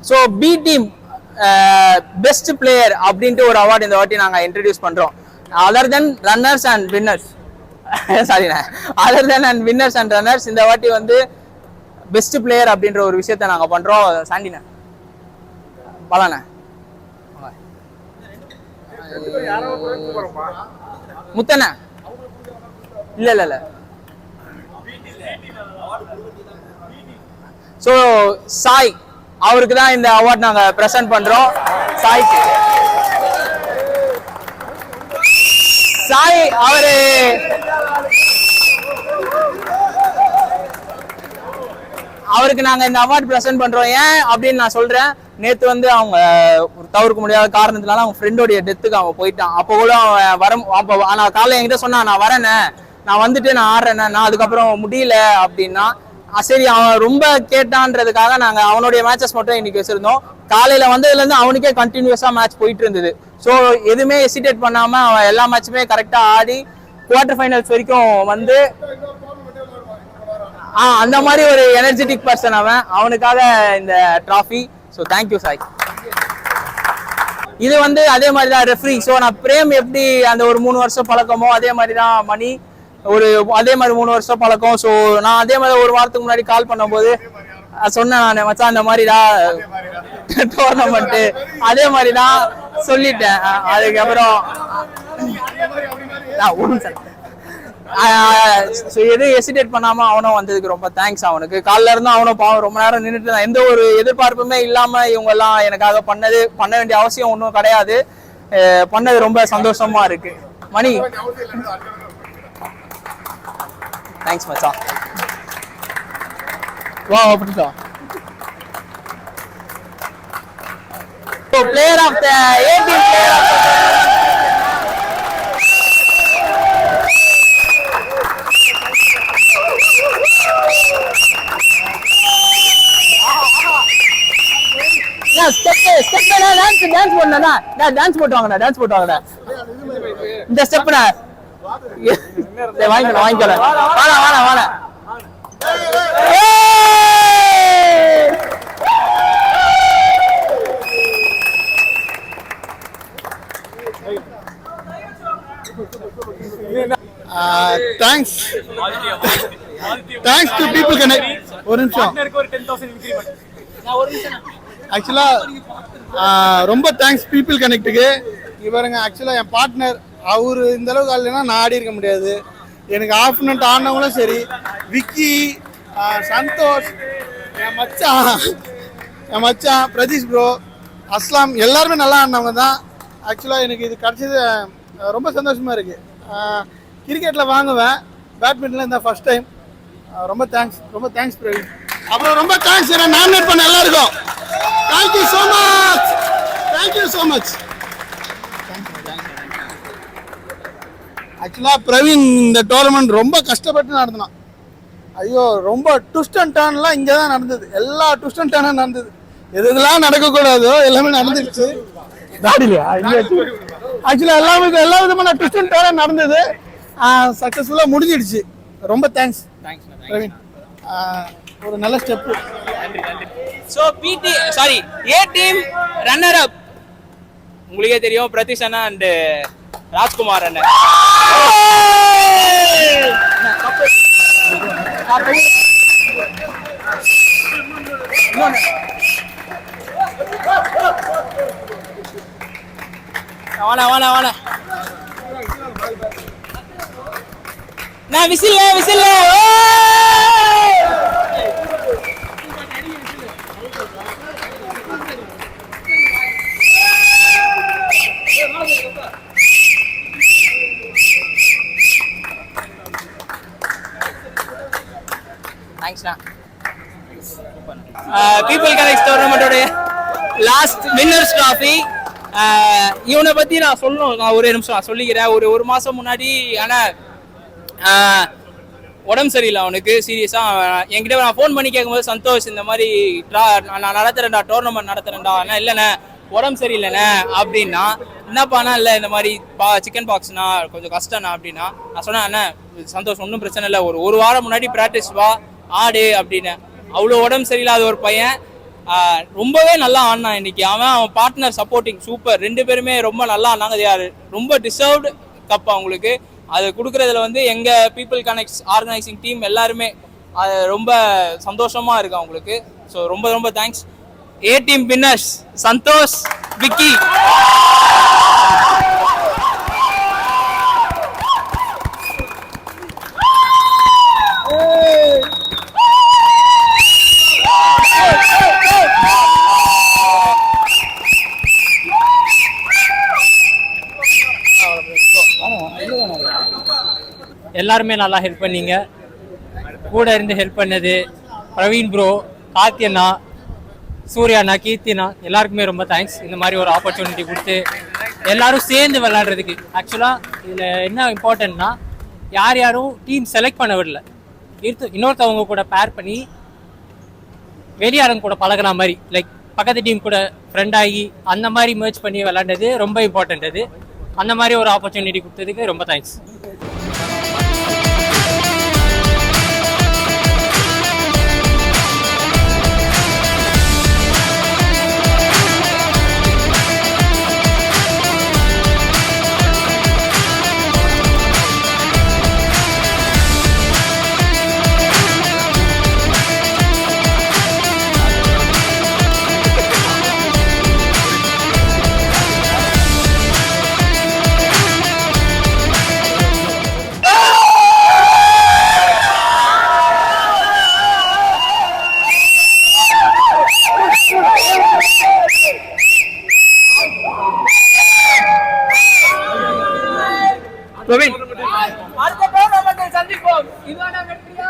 So B team best player அப்படின்ட்டு ஒரு award இந்த வாட்டி நாங்கள் இன்ட்ரடியூஸ் பண்ணுறோம். Other than runners and winners, சாரிண்ணே, other than and winners and runners இந்த வாட்டி வந்து பெஸ்ட் பிளேயர் அப்படின்ற ஒரு விஷயத்த நாங்கள் பண்ணுறோம். சாண்டிண்ணே பலாண்ணே முத்தண்ணே இல்ல. ஸோ சாய் அவருக்கு தான் இந்த அவார்ட் நாங்க பிரசன்ட் பண்றோம். சாய் அவருக்கு நாங்க இந்த அவார்ட் பிரசன்ட் பண்றோம். ஏன் அப்படின்னு நான் சொல்றேன். நேத்து வந்து அவங்க தவிர்க்க முடியாத காரணத்தினால அவங்க ஃப்ரெண்டோடைய டெத்துக்கு அவன் போயிட்டான். அப்போ கூட அவன் ஆனா காலையில் என்கிட்ட சொன்னான், நான் வரேனே, நான் வந்துட்டு நான் ஆடுறேனே, நான் அதுக்கப்புறம் முடியல அப்படின்னா. சரி அவன் ரொம்ப கேட்டான்றதுக்காக நாங்க அவனுடைய மேட்சஸ் மட்டும் இன்னைக்கு வச்சிருந்தோம். காலையில வந்ததுல இருந்து அவனுக்கே கண்டினியூஸா மேட்ச் போயிட்டு இருந்தது. ஸோ எதுவுமே ஹெசிடேட் பண்ணாம அவன் எல்லா மேட்சுமே கரெக்டா ஆடி குவார்டர் ஃபைனல்ஸ் வரைக்கும் வந்து அந்த மாதிரி ஒரு எனர்ஜெட்டிக் பர்சன் அவனுக்காக இந்த டிராஃபி. So thank you Sai. இது வந்து அதே மாதிரி தான் ரெஃப்ரி. ஸோ நான் பிரேம் எப்படி அந்த ஒரு 3 வருஷம் பழக்கமோ அதே மாதிரி தான் மணி அதே மாதிரி 3 வருஷம் பழக்கம். ஸோ நான் அதே மாதிரி ஒரு வாரத்துக்கு முன்னாடி கால் பண்ணும்போது சொன்னேன், நான் மச்சான் அந்த மாதிரிதான் டோர்னமெண்ட் அதே மாதிரி தான் சொல்லிட்டேன். அதுக்கப்புறம் எதுவும் ஹெசிடேட் பண்ணாம அவனும் வந்ததுக்கு ரொம்ப தேங்க்ஸ். அவனுக்கு காலைல இருந்து அவனும் பாவம் ரொம்ப நேரம் நின்றுட்டு தான். எந்த ஒரு எதிர்பார்ப்புமே இல்லாம இவங்க எல்லாம் எனக்காக பண்ண வேண்டிய அவசியம் ஒன்றும் கிடையாது. பண்ணது ரொம்ப சந்தோஷமா இருக்கு. மணி தேங்க்ஸ் மச்சான். வா அப்படிட்டா. Player of the A team player of dance பண்ணனா டான்ஸ் போட்டுவாங்கடா இந்த ஸ்டெப்னா வாங்கிக்கல வாடா தேங்க்ஸ் டு பீப்புள் கனெக்ட். ஒரு நிமிஷம் ஆக்சுவலா ரொம்ப தேங்க்ஸ் பீப்புள் கனெக்டுக்கு. இவருங்க ஆக்சுவலா என் பார்ட்னர். அவரு இந்த அளவுக்கு ஆடலைன்னா நான் ஆடி இருக்க முடியாது. எனக்கு ஆஃப்னட் ஆனவங்களும் சரி, விக்கி, சந்தோஷ், என் மச்சான் பிரதீஷ் ப்ரோ, அஸ்லாம் எல்லாருமே நல்லா ஆடினவங்க தான். ஆக்சுவலாக எனக்கு இது கிடச்சது ரொம்ப சந்தோஷமாக இருக்குது. கிரிக்கெட்டில் வாங்குவேன், பேட்மிண்டனில் இந்த ஃபர்ஸ்ட் டைம். ரொம்ப தேங்க்ஸ் பிரவீன். அப்புறம் ரொம்ப தேங்க்ஸ் என்ன நாமினேட் பண்ண எல்லாருக்கும். Thank you so much. ஆக்சுவலாக பிரவீன் இந்த டோர்னமெண்ட் ரொம்ப கஷ்டப்பட்டு நடத்தினான். ஐயோ ரொம்ப ட்விஸ்ட் அண்ட் டர்ன்லாம் இங்கே தான் நடந்தது. எல்லா ட்விஸ்ட் அண்ட் டர்னும் நடந்தது. எதுலாம் நடக்கக்கூடாதோ எல்லாமே நடந்துருச்சு. ஆக்சுவலாக எல்லா விதமான ட்விஸ்ட் அண்ட் டர்னும் நடந்தது. சக்ஸஸ்ஃபுல்லாக முடிஞ்சிடுச்சு. ரொம்ப தேங்க்ஸ் பிரவீன். ஒரு நல்ல step. So A team runner up உங்களுக்கே தெரியும், பிரதீஷ் அண்ணா அண்ட் ராஜ்குமார் அண்ணன். வாணா நான் விசில் தேங்க்ஸ்ண்ணா. பீப்புள் கனெக்ட் டோர்னமெண்டோடைய லாஸ்ட் வின்னர்ஸ் டிராஃபி. இவனை பத்தி நான் சொல்லணும். நான் ஒரு நிமிஷம் சொல்லிக்கிறேன். ஒரு மாசம் முன்னாடி உடம்பு சரியில்லை அவனுக்கு சீரியஸா. என்கிட்ட நான் ஃபோன் பண்ணி கேட்கும்போது, சந்தோஷ் இந்த மாதிரி நான் நடத்துறேன்டா, டோர்னமெண்ட் நடத்துறேன்டா. அண்ணா இல்லைண்ணே உடம்பு சரியில்லைண்ணே அப்படின்னா. என்னப்பாண்ணா இல்லை இந்த மாதிரி சிக்கன் பாக்ஸ்னா கொஞ்சம் கஷ்டம்ண்ணா அப்படின்னா. நான் சொன்னேன், அண்ணா சந்தோஷ் ஒன்றும் பிரச்சனை இல்லை, ஒரு வாரம் முன்னாடி ப்ராக்டிஸ் வா ஆடு அப்படின்னு. அவ்வளோ உடம்பு சரியில்லாத ஒரு பையன் ரொம்பவே நல்லா ஆடினான் இன்னைக்கு. அவன் பார்ட்னர் சப்போர்ட்டிங் சூப்பர், 2 பேருமே ரொம்ப நல்லா ஆடினாங்க. ரொம்ப டிசர்வ்டு கப் அவங்களுக்கு. அது கொடுக்குறதுல வந்து எங்கள் பீப்புள் கனெக்ட்ஸ் ஆர்கனைசிங் டீம் எல்லாருமே ரொம்ப சந்தோஷமா இருக்கு அவங்களுக்கு. ஸோ ரொம்ப ரொம்ப thanks. A team winners Santhosh, Vicky. எல்லாருமே நல்லா ஹெல்ப் பண்ணீங்க. கூட இருந்து ஹெல்ப் பண்ணது பிரவீன் ப்ரோ, கார்த்தி அண்ணா, சூர்யா அண்ணா, கீர்த்தி அண்ணா எல்லாருக்குமே ரொம்ப தேங்க்ஸ். இந்த மாதிரி ஒரு ஆப்பர்ச்சுனிட்டி கொடுத்து எல்லாரும் சேர்ந்து விளையாடுறதுக்கு. ஆக்சுவலாக இதில் என்ன இம்பார்ட்டன்ட்னா, யாரும் டீம் செலக்ட் பண்ண விடல. இன்னொருத்தவங்க கூட பேர் பண்ணி வெளியாரங்க கூட பழகின மாதிரி, லைக் பக்கத்து டீம் கூட ஃப்ரெண்ட் ஆகி அந்த மாதிரி மேட்ச் பண்ணி விளையாண்டது ரொம்ப இம்பார்ட்டன்ட். அது அந்த மாதிரி ஒரு ஆப்பர்ச்சுனிட்டி கொடுத்ததுக்கு ரொம்ப தேங்க்ஸ். அடுத்த டோர்னமெண்ட்டில் சந்திப்போம். இதுவான வெற்றியா?